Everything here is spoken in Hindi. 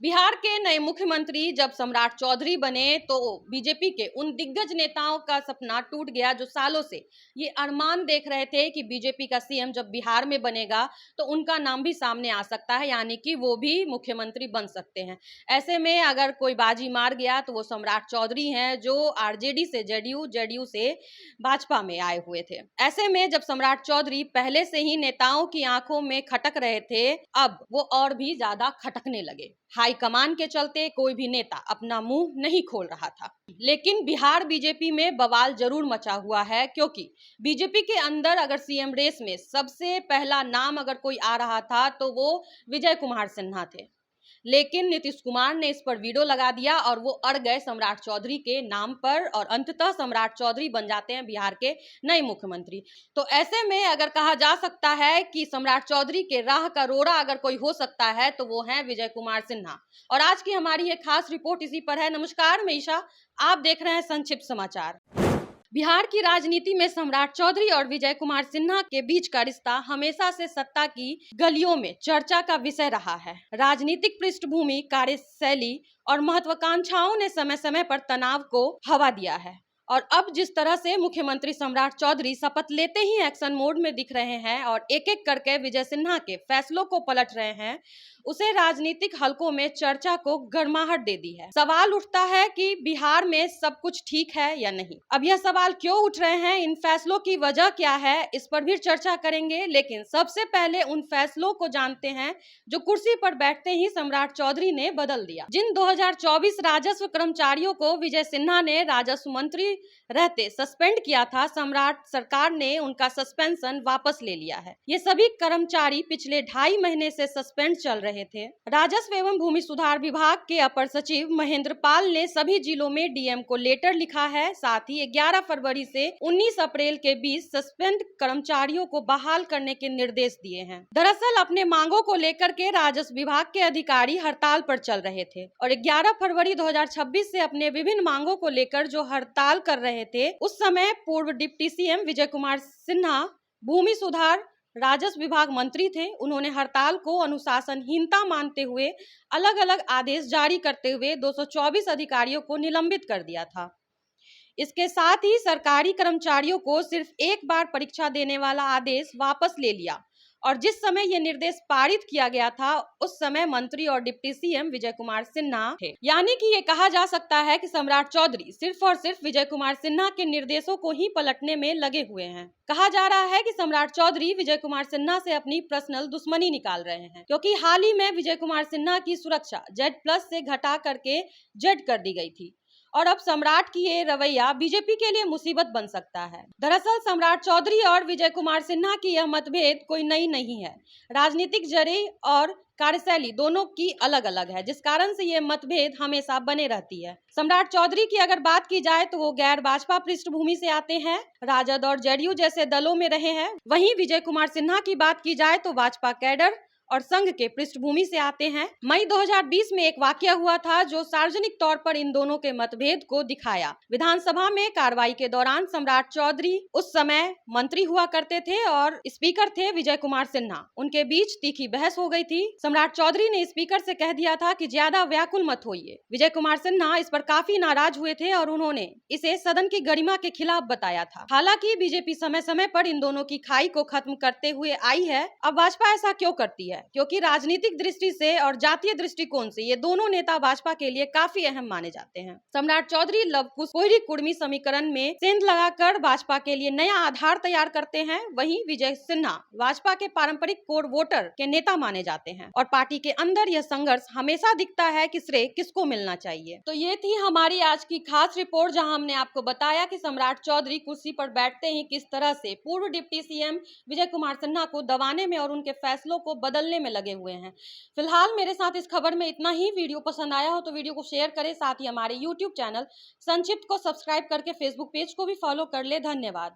बिहार के नए मुख्यमंत्री जब सम्राट चौधरी बने तो बीजेपी के उन दिग्गज नेताओं का सपना टूट गया जो सालों से ये अरमान देख रहे थे कि बीजेपी का सीएम जब बिहार में बनेगा तो उनका नाम भी सामने आ सकता है, यानी कि वो भी मुख्यमंत्री बन सकते हैं। ऐसे में अगर कोई बाजी मार गया तो वो सम्राट चौधरी हैं जो आरजेडी से जेडीयू, जेडीयू से भाजपा में आए हुए थे। ऐसे में जब सम्राट चौधरी पहले से ही नेताओं की आंखों में खटक रहे थे, अब वो और भी ज्यादा खटकने लगे। हाईकमान के चलते कोई भी नेता अपना मुंह नहीं खोल रहा था। लेकिन बिहार बीजेपी में बवाल जरूर मचा हुआ है, क्योंकि बीजेपी के अंदर अगर सीएम रेस में सबसे पहला नाम अगर कोई आ रहा था तो वो विजय कुमार सिन्हा थे। लेकिन नीतीश कुमार ने इस पर वीडियो लगा दिया और वो अड़ गए सम्राट चौधरी के नाम पर और अंततः सम्राट चौधरी बन जाते हैं बिहार के नए मुख्यमंत्री। तो ऐसे में अगर कहा जा सकता है कि सम्राट चौधरी के राह का रोड़ा अगर कोई हो सकता है तो वो है विजय कुमार सिन्हा। और आज की हमारी एक खास रिपोर्ट इसी पर है। नमस्कार, मैं ईशा, आप देख रहे हैं संक्षिप्त समाचार। बिहार की राजनीति में सम्राट चौधरी और विजय कुमार सिन्हा के बीच का रिश्ता हमेशा से सत्ता की गलियों में चर्चा का विषय रहा है। राजनीतिक पृष्ठभूमि, कार्यशैली और महत्वाकांक्षाओं ने समय समय पर तनाव को हवा दिया है। और अब जिस तरह से मुख्यमंत्री सम्राट चौधरी शपथ लेते ही एक्शन मोड में दिख रहे हैं और एक एक करके विजय सिन्हा के फैसलों को पलट रहे हैं, उसे राजनीतिक हलकों में चर्चा को गर्माहट दे दी है। सवाल उठता है कि बिहार में सब कुछ ठीक है या नहीं। अब यह सवाल क्यों उठ रहे हैं, इन फैसलों की वजह क्या है, इस पर भी चर्चा करेंगे। लेकिन सबसे पहले उन फैसलों को जानते हैं जो कुर्सी पर बैठते ही सम्राट चौधरी ने बदल दिया। जिन 2024 राजस्व कर्मचारियों को विजय सिन्हा ने राजस्व मंत्री रहते सस्पेंड किया था, सम्राट सरकार ने उनका सस्पेंशन वापस ले लिया है। ये सभी कर्मचारी पिछले 2.5 महीने से सस्पेंड चल रहे थे। राजस्व एवं भूमि सुधार विभाग के अपर सचिव महेंद्र पाल ने सभी जिलों में डीएम को लेटर लिखा है। साथ ही 11 फरवरी से 19 अप्रैल के बीच सस्पेंड कर्मचारियों को बहाल करने के निर्देश दिए हैं। दरअसल अपने मांगों को लेकर के राजस्व विभाग के अधिकारी हड़ताल पर चल रहे थे और 11 फरवरी 2026 से अपने विभिन्न मांगों को लेकर जो हड़ताल कर रहे थे, उस समय पूर्व डिप्टी सीएम विजय कुमार सिन्हा भूमि सुधार राजस्व विभाग मंत्री थे। उन्होंने हड़ताल को अनुशासनहीनता मानते हुए अलग अलग आदेश जारी करते हुए 224 अधिकारियों को निलंबित कर दिया था। इसके साथ ही सरकारी कर्मचारियों को सिर्फ एक बार परीक्षा देने वाला आदेश वापस ले लिया और जिस समय यह निर्देश पारित किया गया था उस समय मंत्री और डिप्टी सीएम विजय कुमार सिन्हा थे। यानी कि ये कहा जा सकता है कि सम्राट चौधरी सिर्फ और सिर्फ विजय कुमार सिन्हा के निर्देशों को ही पलटने में लगे हुए हैं। कहा जा रहा है कि सम्राट चौधरी विजय कुमार सिन्हा से अपनी पर्सनल दुश्मनी निकाल रहे हैं, क्योंकि हाल ही में विजय कुमार सिन्हा की सुरक्षा Z+ से घटा करके Z कर दी गई थी और अब सम्राट की ये रवैया बीजेपी के लिए मुसीबत बन सकता है। दरअसल सम्राट चौधरी और विजय कुमार सिन्हा की यह मतभेद कोई नई नहीं है। राजनीतिक जड़ें और कार्यशैली दोनों की अलग अलग है, जिस कारण से ये मतभेद हमेशा बने रहती है। सम्राट चौधरी की अगर बात की जाए तो वो गैर भाजपा पृष्ठभूमि से आते हैं, राजद और जेडीयू जैसे दलों में रहे हैं। वहीं विजय कुमार सिन्हा की बात की जाए तो भाजपा कैडर और संघ के पृष्ठभूमि से आते हैं। मई 2020 में एक वाकया हुआ था जो सार्वजनिक तौर पर इन दोनों के मतभेद को दिखाया। विधानसभा में कार्रवाई के दौरान सम्राट चौधरी उस समय मंत्री हुआ करते थे और स्पीकर थे विजय कुमार सिन्हा। उनके बीच तीखी बहस हो गई थी। सम्राट चौधरी ने स्पीकर से कह दिया था कि ज्यादा व्याकुल मत होइए। विजय कुमार सिन्हा इस पर काफी नाराज हुए थे और उन्होंने इसे सदन की गरिमा के खिलाफ बताया था। हालांकि बीजेपी समय समय पर इन दोनों की खाई को खत्म करते हुए आई है। अब भाजपा ऐसा क्यों करती है? क्योंकि राजनीतिक दृष्टि से और जातीय दृष्टिकोण से ये दोनों नेता भाजपा के लिए काफी अहम माने जाते हैं। सम्राट चौधरी लव कुश कोहरी कुर्मी समीकरण में सेंध लगाकर भाजपा के लिए नया आधार तैयार करते हैं। वहीं विजय सिन्हा भाजपा के पारंपरिक कोर वोटर के नेता माने जाते हैं और पार्टी के अंदर यह संघर्ष हमेशा दिखता है कि श्रेय किसको मिलना चाहिए। तो ये थी हमारी आज की खास रिपोर्ट, जहां हमने आपको बताया कि सम्राट चौधरी कुर्सी पर बैठते ही किस तरह से पूर्व डिप्टी सीएम विजय कुमार सिन्हा को दबाने में और उनके फैसलों को बदलने में लगे हुए हैं। फिलहाल मेरे साथ इस खबर में इतना ही। वीडियो पसंद आया हो तो वीडियो को शेयर करें, साथ ही हमारे YouTube चैनल संक्षिप्त को सब्सक्राइब करके Facebook पेज को भी फॉलो कर ले। धन्यवाद।